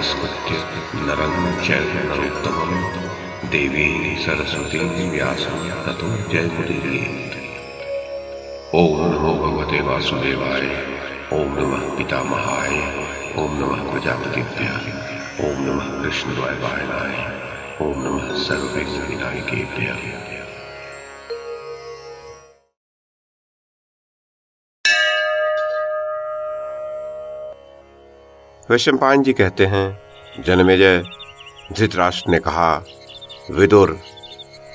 नमस्कृत्य नरं चैव नरोत्तमं देवीं सरस्वतीं व्यासं ततो जयमुदीरयेत्। ओम नमो भगवते वासुदेवाय। ओम नमः पितामहाय। ओम नमः प्रजापतिभ्यः। ओम नमः कृष्णद्वैपायनाय। ओम नमः सर्वविघ्नविनायकेभ्यः। वैशंपायन जी कहते हैं, जनमेजय, धृतराष्ट्र ने कहा, विदुर,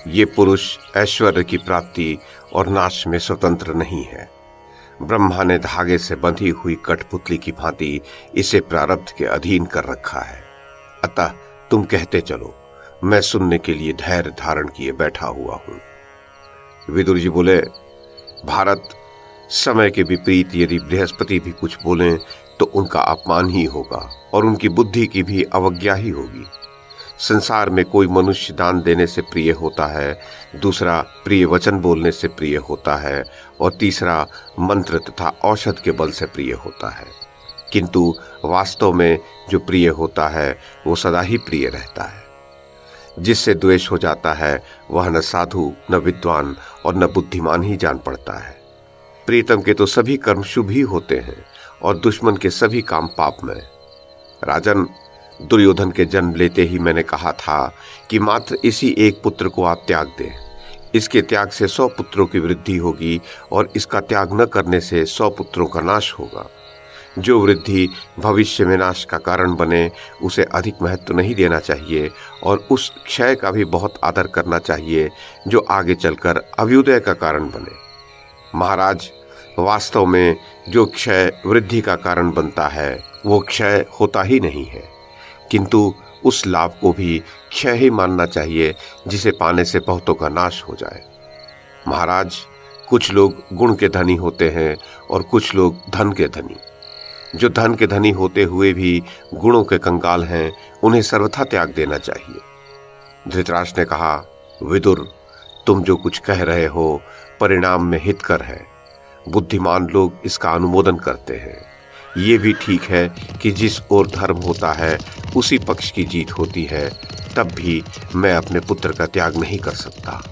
ये पुरुष ऐश्वर्य की प्राप्ति और नाश में स्वतंत्र नहीं है। ब्रह्मा ने धागे से बंधी हुई कठपुतली की भांति इसे प्रारब्ध के अधीन कर रखा है। अतः तुम कहते चलो, मैं सुनने के लिए धैर्य धारण किए बैठा हुआ हूं। विदुर जी बोले, भारत, समय के विपरीत यदि बृहस्पति भी कुछ बोलें तो उनका अपमान ही होगा और उनकी बुद्धि की भी अवज्ञा ही होगी। संसार में कोई मनुष्य दान देने से प्रिय होता है, दूसरा प्रिय वचन बोलने से प्रिय होता है और तीसरा मंत्र तथा औषध के बल से प्रिय होता है। किंतु वास्तव में जो प्रिय होता है वो सदा ही प्रिय रहता है। जिससे द्वेष हो जाता है वह न साधु, न विद्वान और न बुद्धिमान ही जान पड़ता है। प्रीतम के तो सभी कर्म शुभ ही होते हैं और दुश्मन के सभी काम पापमय। राजन, दुर्योधन के जन्म लेते ही मैंने कहा था कि मात्र इसी एक पुत्र को आप त्याग दें। इसके त्याग से 100 पुत्रों की वृद्धि होगी और इसका त्याग न करने से 100 पुत्रों का नाश होगा। जो वृद्धि भविष्य में नाश का कारण बने उसे अधिक महत्व नहीं देना चाहिए और उस क्षय का भी बहुत आदर करना चाहिए जो आगे चलकर अभ्युदय का कारण बने। महाराज, वास्तव में जो क्षय वृद्धि का कारण बनता है वो क्षय होता ही नहीं है, किंतु उस लाभ को भी क्षय ही मानना चाहिए जिसे पाने से बहुतों का नाश हो जाए। महाराज, कुछ लोग गुण के धनी होते हैं और कुछ लोग धन के धनी। जो धन के धनी होते हुए भी गुणों के कंगाल हैं, उन्हें सर्वथा त्याग देना चाहिए। धृतराष्ट्र ने कहा, विदुर, तुम जो कुछ कह रहे हो परिणाम में हितकर है। बुद्धिमान लोग इसका अनुमोदन करते हैं। ये भी ठीक है कि जिस ओर धर्म होता है उसी पक्ष की जीत होती है, तब भी मैं अपने पुत्र का त्याग नहीं कर सकता।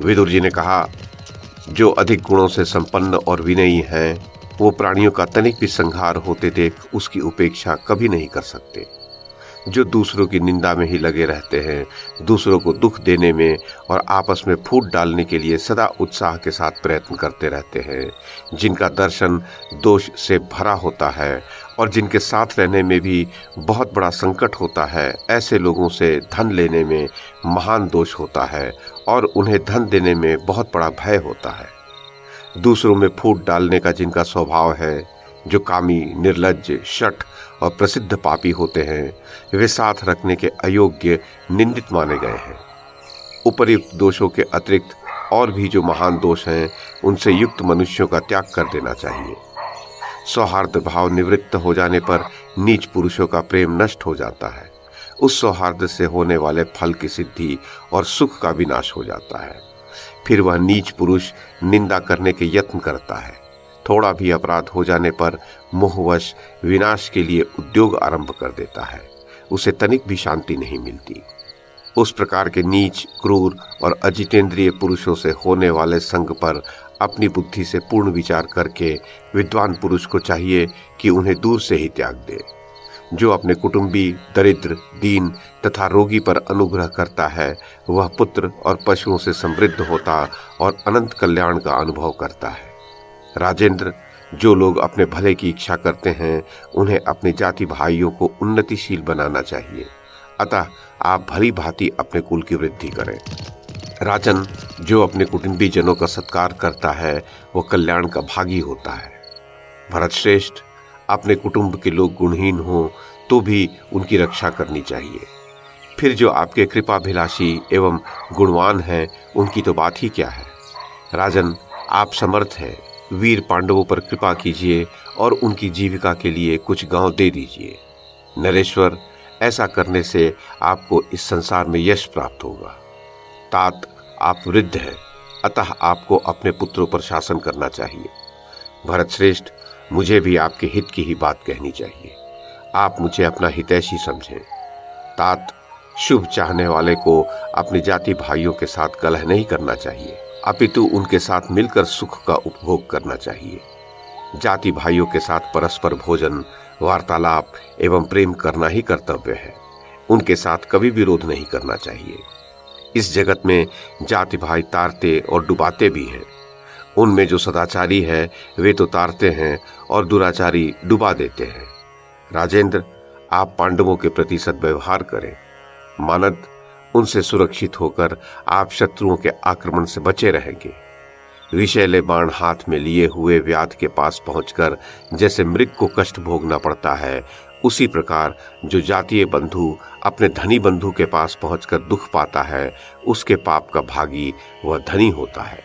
विदुर जी ने कहा, जो अधिक गुणों से संपन्न और विनयी हैं, वो प्राणियों का तनिक भी संहार होते देख उसकी उपेक्षा कभी नहीं कर सकते। जो दूसरों की निंदा में ही लगे रहते हैं, दूसरों को दुख देने में और आपस में फूट डालने के लिए सदा उत्साह के साथ प्रयत्न करते रहते हैं, जिनका दर्शन दोष से भरा होता है और जिनके साथ रहने में भी बहुत बड़ा संकट होता है, ऐसे लोगों से धन लेने में महान दोष होता है और उन्हें धन देने में बहुत बड़ा भय होता है। दूसरों में फूट डालने का जिनका स्वभाव है, जो कामी, निर्लज्ज, शठ और प्रसिद्ध पापी होते हैं, वे साथ रखने के अयोग्य, निंदित माने गए हैं। उपर्युक्त दोषों के अतिरिक्त और भी जो महान दोष हैं, उनसे युक्त मनुष्यों का त्याग कर देना चाहिए। सौहार्द भाव निवृत्त हो जाने पर नीच पुरुषों का प्रेम नष्ट हो जाता है। उस सौहार्द से होने वाले फल की सिद्धि और सुख का विनाश हो जाता है। फिर वह नीच पुरुष निंदा करने के यत्न करता है। थोड़ा भी अपराध हो जाने पर मोहवश विनाश के लिए उद्योग आरंभ कर देता है। उसे तनिक भी शांति नहीं मिलती। उस प्रकार के नीच, क्रूर और अजितेंद्रिय पुरुषों से होने वाले संग पर अपनी बुद्धि से पूर्ण विचार करके विद्वान पुरुष को चाहिए कि उन्हें दूर से ही त्याग दे। जो अपने कुटुंबी, दरिद्र, दीन तथा रोगी पर अनुग्रह करता है, वह पुत्र और पशुओं से समृद्ध होता और अनंत कल्याण का अनुभव करता है। राजेंद्र, जो लोग अपने भले की इच्छा करते हैं, उन्हें अपने जाति भाइयों को उन्नतिशील बनाना चाहिए। अतः आप भली भांति अपने कुल की वृद्धि करें। राजन, जो अपने कुटुंबी जनों का सत्कार करता है वो कल्याण का भागी होता है। भरतश्रेष्ठ, अपने कुटुंब के लोग गुणहीन हों तो भी उनकी रक्षा करनी चाहिए। फिर जो आपके कृपाभिलाषी एवं गुणवान हैं, उनकी तो बात ही क्या है। राजन, आप समर्थ हैं, वीर पांडवों पर कृपा कीजिए और उनकी जीविका के लिए कुछ गांव दे दीजिए। नरेश्वर, ऐसा करने से आपको इस संसार में यश प्राप्त होगा। तात, आप वृद्ध हैं, अतः आपको अपने पुत्रों पर शासन करना चाहिए। भरतश्रेष्ठ, मुझे भी आपके हित की ही बात कहनी चाहिए। आप मुझे अपना हितैषी समझें। तात, शुभ चाहने वाले को अपने जाति भाइयों के साथ कलह नहीं करना चाहिए, अपितु उनके साथ मिलकर सुख का उपभोग करना चाहिए। जाति भाइयों के साथ परस्पर भोजन, वार्तालाप एवं प्रेम करना ही कर्तव्य है। उनके साथ कभी विरोध नहीं करना चाहिए। इस जगत में जाति भाई तारते और डुबाते भी हैं। उनमें जो सदाचारी है वे तो तारते हैं और दुराचारी डुबा देते हैं। राजेंद्र, आप पांडवों के प्रति सद्व्यवहार करें। मानद, उनसे सुरक्षित होकर आप शत्रुओं के आक्रमण से बचे रहेंगे। विषैले बाण हाथ में लिए हुए व्याध के पास पहुंचकर जैसे मृग को कष्ट भोगना पड़ता है, उसी प्रकार जो जातीय बंधु अपने धनी बंधु के पास पहुंचकर दुख पाता है, उसके पाप का भागी वह धनी होता है।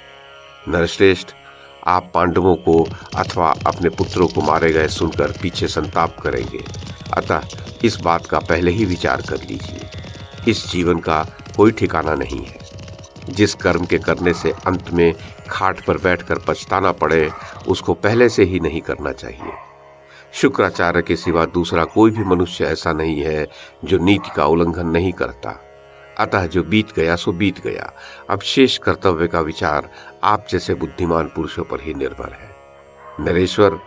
नरश्रेष्ठ, आप पांडवों को अथवा अपने पुत्रों को मारे गए सुनकर पीछे संताप करेंगे, अतः इस बात का पहले ही विचार कर लीजिए। इस जीवन का कोई ठिकाना नहीं है। जिस कर्म के करने से अंत में खाट पर बैठकर पछताना पड़े, उसको पहले से ही नहीं करना चाहिए। शुक्राचार्य के सिवा दूसरा कोई भी मनुष्य ऐसा नहीं है जो नीति का उल्लंघन नहीं करता। अतः जो बीत गया सो बीत गया। अब शेष कर्तव्य का विचार आप जैसे बुद्धिमान पुरुषों पर ही निर्भर है। नरेश्वर,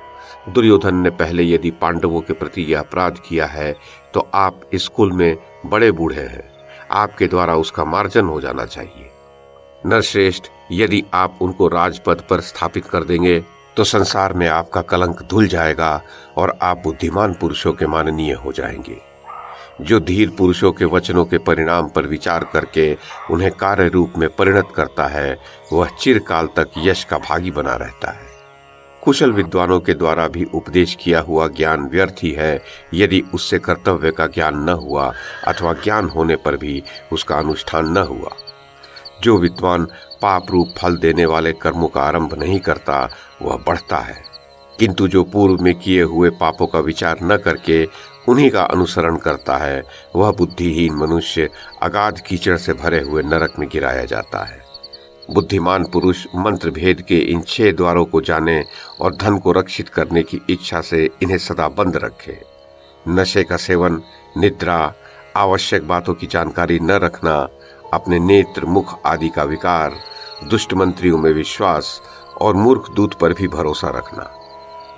दुर्योधन ने पहले यदि पांडवों के प्रति यह अपराध किया है तो आप इस कुल में बड़े बूढ़े हैं, आपके द्वारा उसका मार्जन हो जाना चाहिए। नरश्रेष्ठ, यदि आप उनको राजपद पर स्थापित कर देंगे तो संसार में आपका कलंक धुल जाएगा और आप बुद्धिमान पुरुषों के माननीय हो जाएंगे। जो धीर पुरुषों के वचनों के परिणाम पर विचार करके उन्हें कार्य रूप में परिणत करता है, वह चिरकाल तक यश का भागी बना रहता है। कुशल विद्वानों के द्वारा भी उपदेश किया हुआ ज्ञान व्यर्थ ही है यदि उससे कर्तव्य का ज्ञान न हुआ अथवा ज्ञान होने पर भी उसका अनुष्ठान न हुआ। जो विद्वान पाप रूप फल देने वाले कर्मों का आरंभ नहीं करता, वह बढ़ता है, किंतु जो पूर्व में किए हुए पापों का विचार न करके उन्हीं का अनुसरण करता है, वह बुद्धिहीन मनुष्य अगाध कीचड़ से भरे हुए नरक में गिराया जाता है। बुद्धिमान पुरुष मंत्र भेद के इन 6 द्वारों को जाने और धन को रक्षित करने की इच्छा से इन्हें सदा बंद रखे। नशे का सेवन, निद्रा, आवश्यक बातों की जानकारी न रखना, अपने नेत्र, मुख आदि का विकार, दुष्ट मंत्रियों में विश्वास और मूर्ख दूत पर भी भरोसा रखना।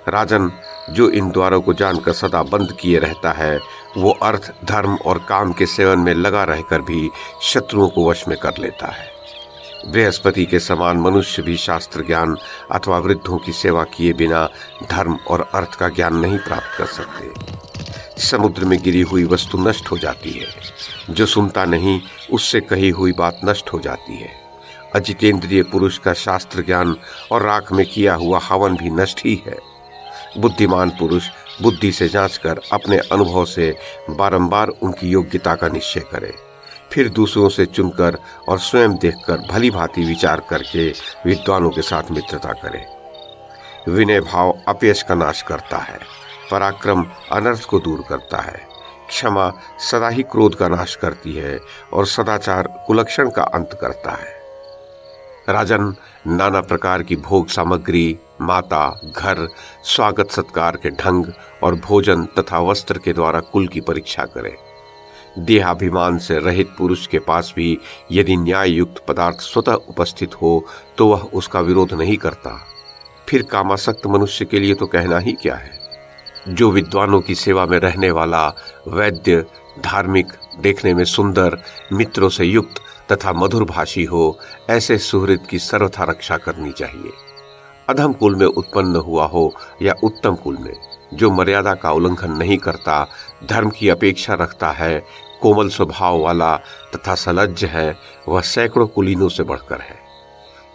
राजन, जो इन द्वारों को जानकर सदा बंद किए रहता है, वो अर्थ, धर्म और काम के सेवन में लगा रहकर भी शत्रुओं को वश में कर लेता है। बृहस्पति के समान मनुष्य भी शास्त्र ज्ञान अथवा वृद्धों की सेवा किए बिना धर्म और अर्थ का ज्ञान नहीं प्राप्त कर सकते। समुद्र में गिरी हुई वस्तु नष्ट हो जाती है, जो सुनता नहीं उससे कही हुई बात नष्ट हो जाती है। अजितेंद्रिय पुरुष का शास्त्र ज्ञान और राख में किया हुआ हवन भी नष्ट ही है। बुद्धिमान पुरुष बुद्धि से जांचकर अपने अनुभव से बारंबार उनकी योग्यता का निश्चय करे, फिर दूसरों से चुनकर और स्वयं देखकर भली भांति विचार करके विद्वानों के साथ मित्रता करे। विनय भाव अपयश का नाश करता है, पराक्रम अनर्थ को दूर करता है, क्षमा सदा ही क्रोध का नाश करती है और सदाचार कुलक्षण का अंत करता है। राजन, नाना प्रकार की भोग सामग्री, माता, घर, स्वागत सत्कार के ढंग और भोजन तथा वस्त्र के द्वारा कुल की परीक्षा करें। देहाभिमान से रहित पुरुष के पास भी यदि न्याय युक्त पदार्थ स्वतः उपस्थित हो तो वह उसका विरोध नहीं करता। फिर कामासक्त मनुष्य के लिए तो कहना ही क्या है। जो विद्वानों की सेवा में रहने वाला, वैद्य, धार्मिक, देखने में सुंदर, मित्रों से युक्त तथा मधुरभाषी हो, ऐसे सुहृद की सर्वथा रक्षा करनी चाहिए। अधम कुल में उत्पन्न हुआ हो या उत्तम कुल में, जो मर्यादा का उल्लंघन नहीं करता, धर्म की अपेक्षा रखता है, कोमल स्वभाव वाला तथा सलज्ज है, वह सैकड़ों कुलीनों से बढ़कर है।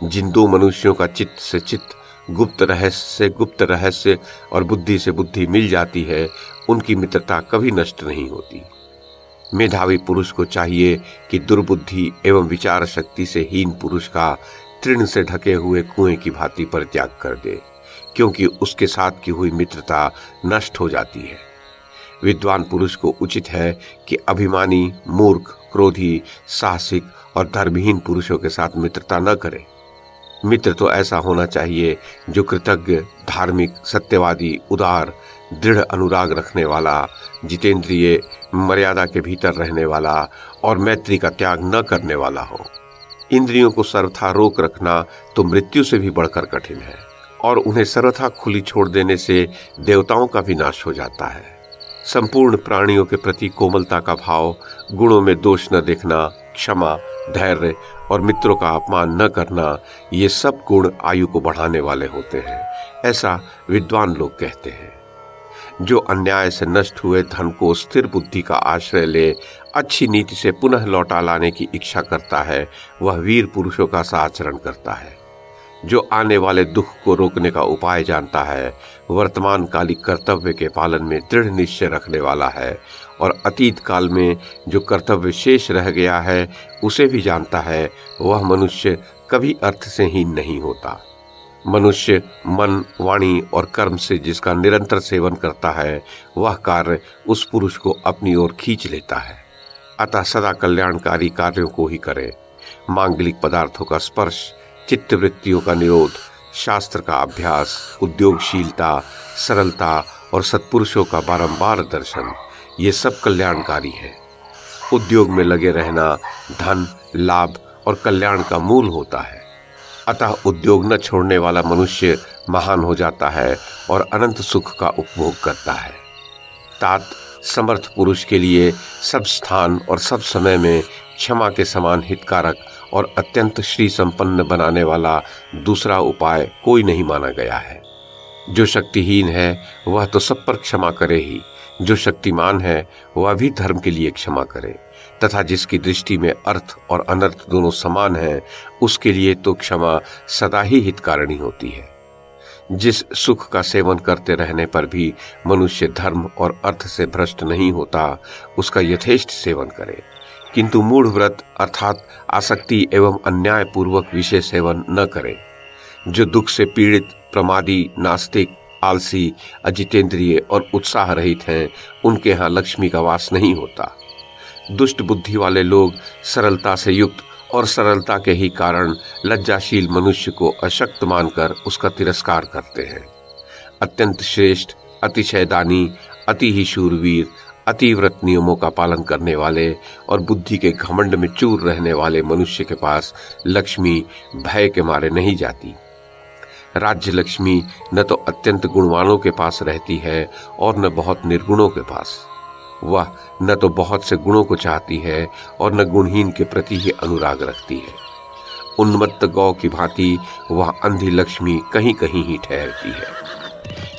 जिन 2 मनुष्यों का चित्त से चित्त, गुप्त रहस्य से गुप्त रहस्य और बुद्धि से बुद्धि मिल जाती है, उनकी मित्रता कभी नष्ट नहीं होती। मेधावी पुरुष को चाहिए कि दुर्बुद्धि एवं विचार शक्ति से हीन पुरुष का तृण से ढके हुए कुएं की भांति परित्याग कर दे, क्योंकि उसके साथ की हुई मित्रता नष्ट हो जाती है। विद्वान पुरुष को उचित है कि अभिमानी, मूर्ख, क्रोधी, साहसिक और धर्महीन पुरुषों के साथ मित्रता न करे। मित्र तो ऐसा होना चाहिए जो कृतज्ञ, धार्मिक, सत्यवादी, उदार, दृढ़ अनुराग रखने वाला, जितेंद्रिय, मर्यादा के भीतर रहने वाला और मैत्री का त्याग न करने वाला हो। इंद्रियों को सर्वथा रोक रखना तो मृत्यु से भी बढ़कर कठिन है, और उन्हें सर्वथा खुली छोड़ देने से देवताओं का भी नाश हो जाता है। संपूर्ण प्राणियों के प्रति कोमलता का भाव, गुणों में दोष न देखना, क्षमा, धैर्य और मित्रों का अपमान न करना, ये सब गुण आयु को बढ़ाने वाले होते हैं, ऐसा विद्वान लोग कहते हैं। जो अन्याय से नष्ट हुए धन को स्थिर बुद्धि का आश्रय ले अच्छी नीति से पुनः लौटा लाने की इच्छा करता है, वह वीर पुरुषों का सा आचरण करता है। जो आने वाले दुख को रोकने का उपाय जानता है, वर्तमान कालिक कर्तव्य के पालन में दृढ़ निश्चय रखने वाला है और अतीत काल में जो कर्तव्य शेष रह गया है उसे भी जानता है, वह मनुष्य कभी अर्थ से हीन नहीं होता। मनुष्य मन, वाणी और कर्म से जिसका निरंतर सेवन करता है, वह कार्य उस पुरुष को अपनी ओर खींच लेता है। अतः सदा कल्याणकारी कार्यों को ही करे। मांगलिक पदार्थों का स्पर्श, चित्तवृत्तियों का निरोध, शास्त्र का अभ्यास, उद्योगशीलता, सरलता और सत्पुरुषों का बारंबार दर्शन, ये सब कल्याणकारी है। उद्योग में लगे रहना धन, लाभ और कल्याण का मूल होता है। अतः उद्योग न छोड़ने वाला मनुष्य महान हो जाता है और अनंत सुख का उपभोग करता है। तात समर्थ पुरुष के लिए सब स्थान और सब समय में क्षमा के समान हितकारक और अत्यंत श्री संपन्न बनाने वाला दूसरा उपाय कोई नहीं माना गया है। जो शक्तिहीन है वह तो सब पर क्षमा करे ही, जो शक्तिमान है वह भी धर्म के लिए क्षमा करे, तथा जिसकी दृष्टि में अर्थ और अनर्थ दोनों समान है, उसके लिए तो क्षमा सदा ही हितकारिणी होती है। जिस सुख का सेवन करते रहने पर भी मनुष्य धर्म और अर्थ से भ्रष्ट नहीं होता, उसका यथेष्ट सेवन करे, किंतु मूढ़ व्रत अर्थात आसक्ति एवं अन्याय पूर्वक विषय सेवन न करे। जो दुख से पीड़ित, प्रमादी, नास्तिक, आलसी, अजितेंद्रिय और उत्साह रहित हैं, उनके यहाँ लक्ष्मी का वास नहीं होता। दुष्ट बुद्धि वाले लोग सरलता से युक्त और सरलता के ही कारण लज्जाशील मनुष्य को अशक्त मानकर उसका तिरस्कार करते हैं। अत्यंत श्रेष्ठ, अतिशय दानी, अति ही शूरवीर, अतिव्रत नियमों का पालन करने वाले और बुद्धि के घमंड में चूर रहने वाले मनुष्य के पास लक्ष्मी भय के मारे नहीं जाती। राज्य लक्ष्मी न तो अत्यंत गुणवानों के पास रहती है और न बहुत निर्गुणों के पास। वह न तो बहुत से गुणों को चाहती है और न गुणहीन के प्रति ही अनुराग रखती है। उन्मत्त गौ की भांति वह अंधी लक्ष्मी कहीं कहीं ही ठहरती है।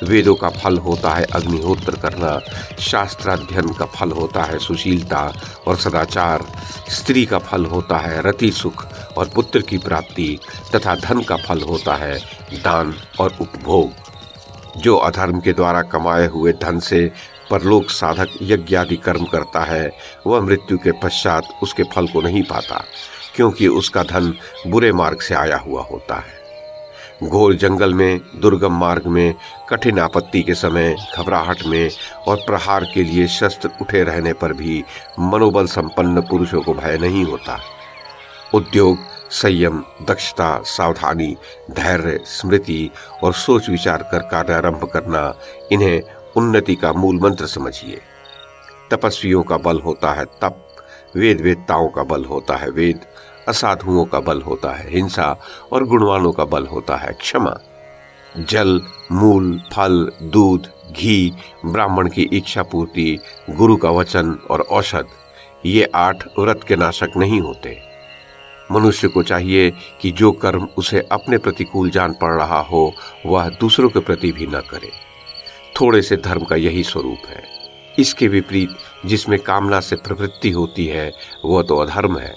वेदों का फल होता है अग्निहोत्र करना, शास्त्राध्ययन का फल होता है सुशीलता और सदाचार, स्त्री का फल होता है रति सुख और पुत्र की प्राप्ति, तथा धन का फल होता है दान और उपभोग। जो अधर्म के द्वारा कमाए हुए धन से परलोक साधक यज्ञ आदि कर्म करता है, वह मृत्यु के पश्चात उसके फल को नहीं पाता, क्योंकि उसका धन बुरे मार्ग से आया हुआ होता है। घोर जंगल में, दुर्गम मार्ग में, कठिन आपत्ति के समय, घबराहट में और प्रहार के लिए शस्त्र उठे रहने पर भी मनोबल संपन्न पुरुषों को भय नहीं होता। उद्योग, संयम, दक्षता, सावधानी, धैर्य, स्मृति और सोच विचार कर कार्यारंभ करना, इन्हें उन्नति का मूल मंत्र समझिए। तपस्वियों का बल होता है तप, वेद वेदताओं का बल होता है वेद, असाधुओं का बल होता है हिंसा और गुणवानों का बल होता है क्षमा। जल, मूल, फल, दूध, घी, ब्राह्मण की इच्छा पूर्ति, गुरु का वचन और औषध, ये 8 व्रत के नाशक नहीं होते। मनुष्य को चाहिए कि जो कर्म उसे अपने प्रतिकूल जान पड़ रहा हो, वह दूसरों के प्रति भी न करे। थोड़े से धर्म का यही स्वरूप है। इसके विपरीत जिसमें कामना से प्रवृत्ति होती है, वह तो अधर्म है।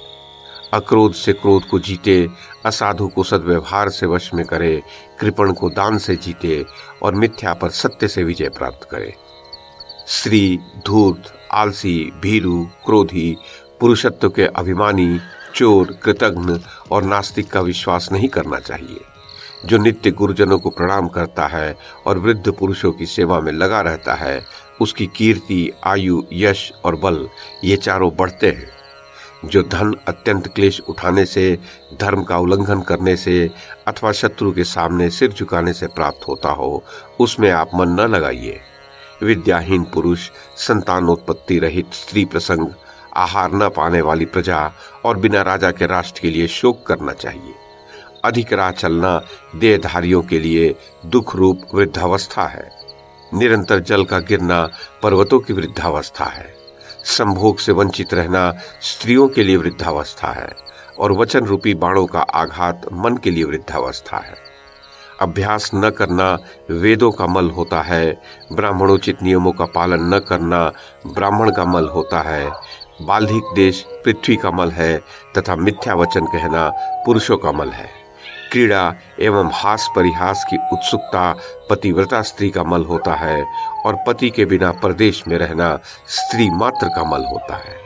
अक्रोध से क्रोध को जीते, असाधु को सद्व्यवहार से वश में करे, कृपण को दान से जीते और मिथ्या पर सत्य से विजय प्राप्त करे। स्त्री, धूर्त, आलसी, भीरु, क्रोधी, पुरुषत्व के अभिमानी, चोर, कृतघ्न और नास्तिक का विश्वास नहीं करना चाहिए। जो नित्य गुरुजनों को प्रणाम करता है और वृद्ध पुरुषों की सेवा में लगा रहता है, उसकी कीर्ति, आयु, यश और बल ये चारों बढ़ते हैं। जो धन अत्यंत क्लेश उठाने से, धर्म का उल्लंघन करने से अथवा शत्रु के सामने सिर झुकाने से प्राप्त होता हो, उसमें आप मन न लगाइए। विद्याहीन पुरुष, संतानोत्पत्ति रहित स्त्री प्रसंग, आहार न पाने वाली प्रजा और बिना राजा के राष्ट्र के लिए शोक करना चाहिए। अधिक राह चलना देहधारियों के लिए दुख रूप वृद्धावस्था है। निरंतर जल का गिरना पर्वतों की वृद्धावस्था है। संभोग से वंचित रहना स्त्रियों के लिए वृद्धावस्था है और वचन रूपी बाणों का आघात मन के लिए वृद्धावस्था है। अभ्यास न करना वेदों का मल होता है। ब्राह्मणोचित नियमों का पालन न करना ब्राह्मण का मल होता है। बाल्धिक देश पृथ्वी का मल है तथा मिथ्या वचन कहना पुरुषों का मल है। क्रीड़ा एवं हास परिहास की उत्सुकता पतिव्रता स्त्री का मल होता है और पति के बिना परदेश में रहना स्त्री मात्र का मल होता है।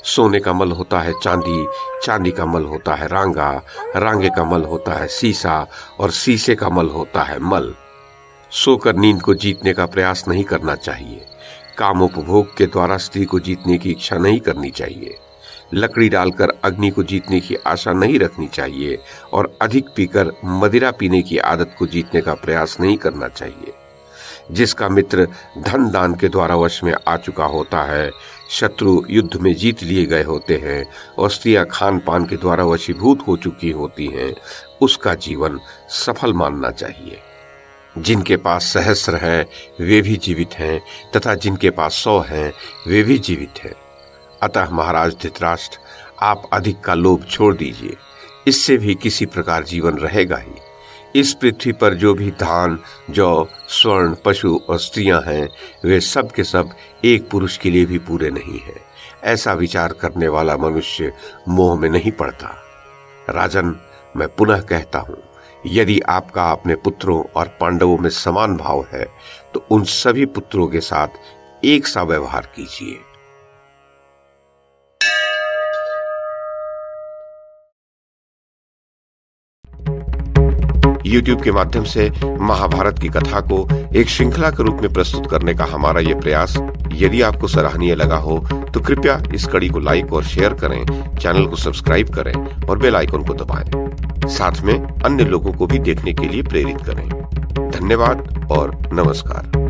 सोने का मल होता है चांदी, चांदी का मल होता है रांगा, रांगे का मल होता है सीसा और सीसे का मल होता है मल। सोकर नींद को जीतने का प्रयास नहीं करना चाहिए। कामोपभोग के द्वारा स्त्री को जीतने की इच्छा नहीं करनी चाहिए। लकड़ी डालकर अग्नि को जीतने की आशा नहीं रखनी चाहिए और अधिक पीकर मदिरा पीने की आदत को जीतने का प्रयास नहीं करना चाहिए। जिसका मित्र धन दान के द्वारा वश में आ चुका होता है, शत्रु युद्ध में जीत लिए गए होते हैं और स्त्रियां खान पान के द्वारा वशीभूत हो चुकी होती हैं, उसका जीवन सफल मानना चाहिए। जिनके पास सहस्र हैं वे भी जीवित हैं तथा जिनके पास 100 हैं वे भी जीवित हैं। अतः महाराज धृतराष्ट्र, आप अधिक का लोभ छोड़ दीजिए, इससे भी किसी प्रकार जीवन रहेगा ही। इस पृथ्वी पर जो भी धान, जौ, स्वर्ण, पशु और स्त्रियां हैं वे सब के सब एक पुरुष के लिए भी पूरे नहीं हैं। ऐसा विचार करने वाला मनुष्य मोह में नहीं पड़ता। राजन, मैं पुनः कहता हूं, यदि आपका अपने पुत्रों और पांडवों में समान भाव है तो उन सभी पुत्रों के साथ एक सा व्यवहार कीजिए। YouTube के माध्यम से महाभारत की कथा को एक श्रृंखला के रूप में प्रस्तुत करने का हमारा ये प्रयास यदि आपको सराहनीय लगा हो तो कृपया इस कड़ी को लाइक और शेयर करें, चैनल को सब्सक्राइब करें और बेल आइकन को दबाएं। साथ में अन्य लोगों को भी देखने के लिए प्रेरित करें। धन्यवाद और नमस्कार।